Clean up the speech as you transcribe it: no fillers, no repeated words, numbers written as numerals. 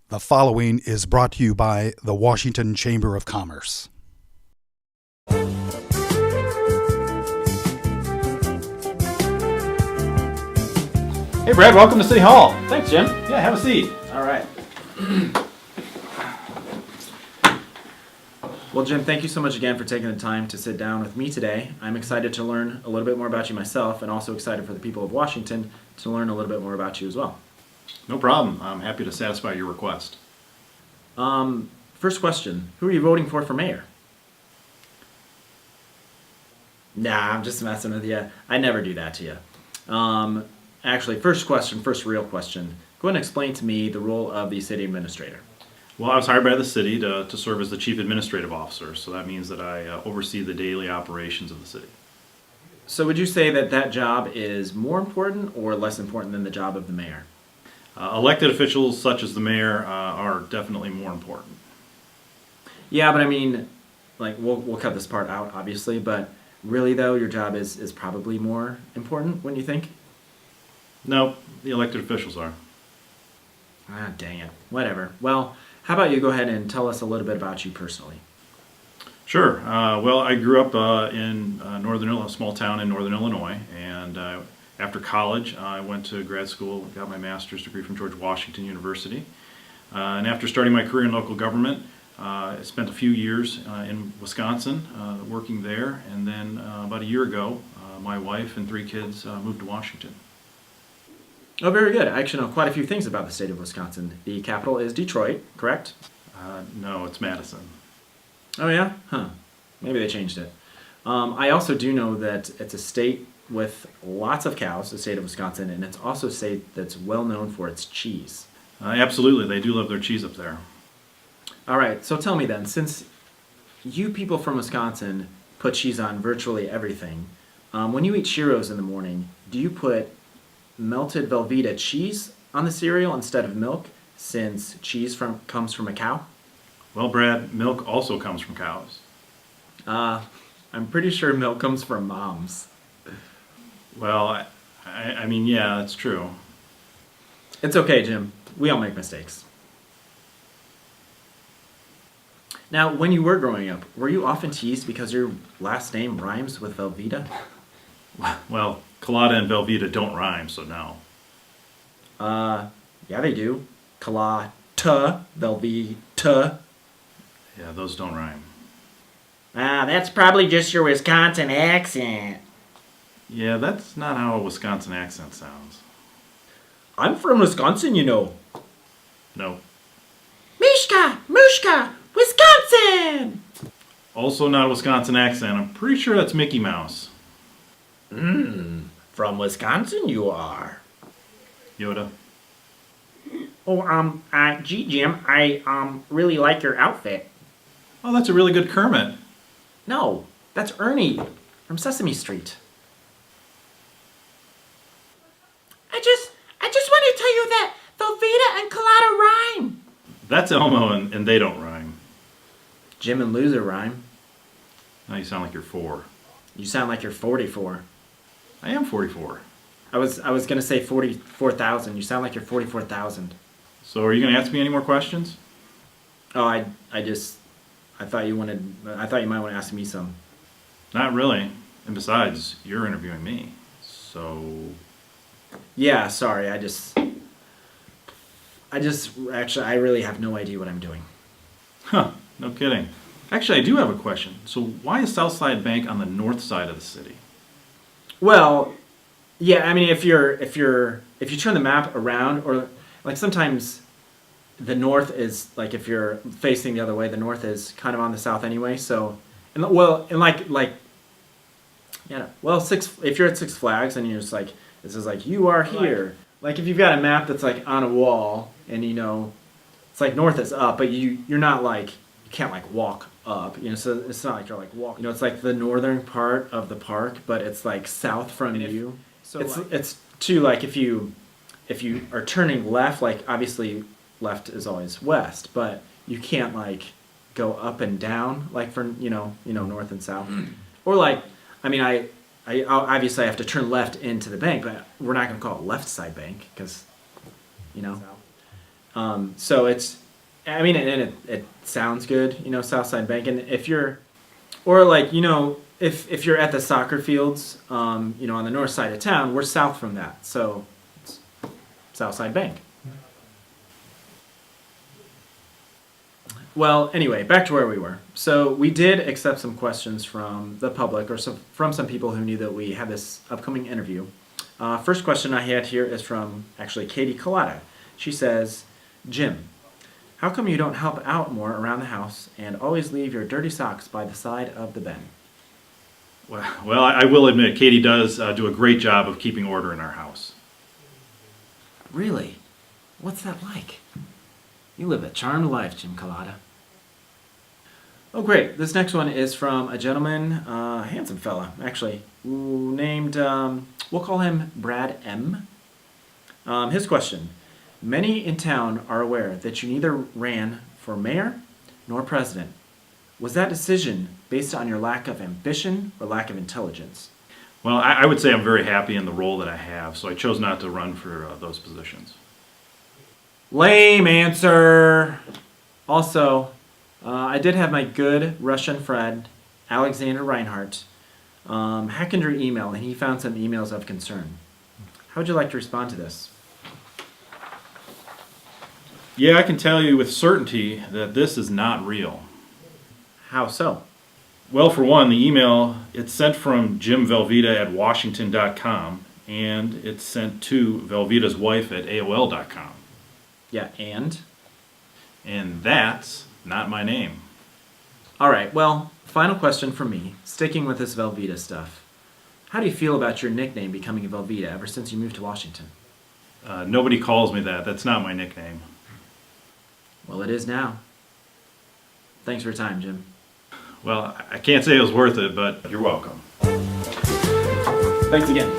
The following is brought to you by the Washington Chamber of Commerce. Hey Brad, welcome to City Hall. Thanks, Jim. Yeah, have a seat. All right. Well, Jim, thank you so much again for taking the time to sit down with me today. I'm excited to learn a little bit more about you myself, and also excited for the people of Washington to learn a little bit more about you as well. No problem. I'm happy to satisfy your request. First question, who are you voting for mayor? Nah, I'm just messing with you. I never do that to you. Actually, first real question. Go ahead and explain to me the role of the city administrator. Well, I was hired by the city to serve as the chief administrative officer, so that means that I oversee the daily operations of the city. So would you say that that job is more important or less important than the job of the mayor? Elected officials such as the mayor are definitely more important. Yeah, but I mean, like, we'll cut this part out, obviously, but really, though, your job is probably more important, wouldn't you think? No, the elected officials are. Ah, dang it. Whatever. Well, how about you go ahead and tell us a little bit about you personally? Sure. Well, I grew up in a small town in northern Illinois, and after college, I went to grad school, got my master's degree from George Washington University. And after starting my career in local government, I spent a few years in Wisconsin working there, and then about a year ago, my wife and 3 kids moved to Washington. Oh, very good. I actually know quite a few things about the state of Wisconsin. The capital is Detroit, correct? No, it's Madison. Oh, yeah? Huh. Maybe they changed it. I also do know that it's a state with lots of cows, the state of Wisconsin, and it's also a state that's well known for its cheese. Absolutely, they do love their cheese up there. All right, so tell me then, since you people from Wisconsin put cheese on virtually everything, when you eat Cheerios in the morning, do you put melted Velveeta cheese on the cereal instead of milk, since cheese comes from a cow? Well, Brad, milk also comes from cows. I'm pretty sure milk comes from moms. Well, I mean, yeah, that's true. It's okay, Jim. We all make mistakes. Now, when you were growing up, were you often teased because your last name rhymes with Velveeta? Well, Culotta and Velveeta don't rhyme, so no. Yeah, they do. Culotta, Velveeta. Yeah, those don't rhyme. That's probably just your Wisconsin accent. Yeah, that's not how a Wisconsin accent sounds. I'm from Wisconsin, you know. No. Mishka, Mushka, Wisconsin! Also not a Wisconsin accent. I'm pretty sure that's Mickey Mouse. From Wisconsin you are. Yoda. Oh, gee, Jim, I, really like your outfit. Oh, that's a really good Kermit. No, that's Ernie from Sesame Street. I just want to tell you that Velveeta and Culotta rhyme. That's Elmo, and they don't rhyme. Jim and Loser rhyme. Now you sound like you're 4. You sound like you're 44. I am 44. I was gonna say 44,000. You sound like you're 44,000. So are you going to ask me any more questions? Oh, I thought you might want to ask me some. Not really. And besides, you're interviewing me. So... Yeah, sorry. I really have no idea what I'm doing. Huh, no kidding. Actually, I do have a question. So why is Southside Bank on the north side of the city? Well, yeah, I mean, if you turn the map around, or like sometimes the north is like, if you're facing the other way, the north is kind of on the south anyway. So, if you're at Six Flags and you're just like, this is like, you are here. Like if you've got a map that's like on a wall and it's like north is up, but you're not like, you can't like walk up, so it's not like you're like walking. It's like the northern part of the park, but it's like south from you. So it's too, like if you are turning left, like obviously left is always west, but you can't like go up and down like for north and south, or like I obviously have to turn left into the bank, but we're not going to call it left side bank because So it's, I mean, and it sounds good, you know, Southside Bank. And if you're, or like, you know, if you're at the soccer fields, you know, on the north side of town, we're south from that. So it's Southside Bank. Well, anyway, back to where we were. So we did accept some questions from the public or from some people who knew that we had this upcoming interview. First question I had here is from actually Katie Culotta. She says, Jim, how come you don't help out more around the house and always leave your dirty socks by the side of the bed? Well, I will admit, Katie does do a great job of keeping order in our house. Really? What's that like? You live a charmed life, Jim Culotta. Oh, great. This next one is from a gentleman, handsome fella, actually, named, we'll call him Brad M. His question, many in town are aware that you neither ran for mayor nor president. Was that decision based on your lack of ambition or lack of intelligence? Well, I would say I'm very happy in the role that I have, so I chose not to run for those positions. Lame answer. Also, I did have my good Russian friend, Alexander Reinhardt, hack into your email, and he found some emails of concern. How would you like to respond to this? Yeah, I can tell you with certainty that this is not real. How so? Well, for one, the email, it's sent from Jim Velveeta at Washington.com, and it's sent to Velveeta's wife at AOL.com. Yeah, and? And that's not my name. All right, well, final question for me, sticking with this Velveeta stuff. How do you feel about your nickname becoming Velveeta ever since you moved to Washington? Nobody calls me that. That's not my nickname. Well, it is now. Thanks for your time, Jim. Well, I can't say it was worth it, but you're welcome. Thanks again.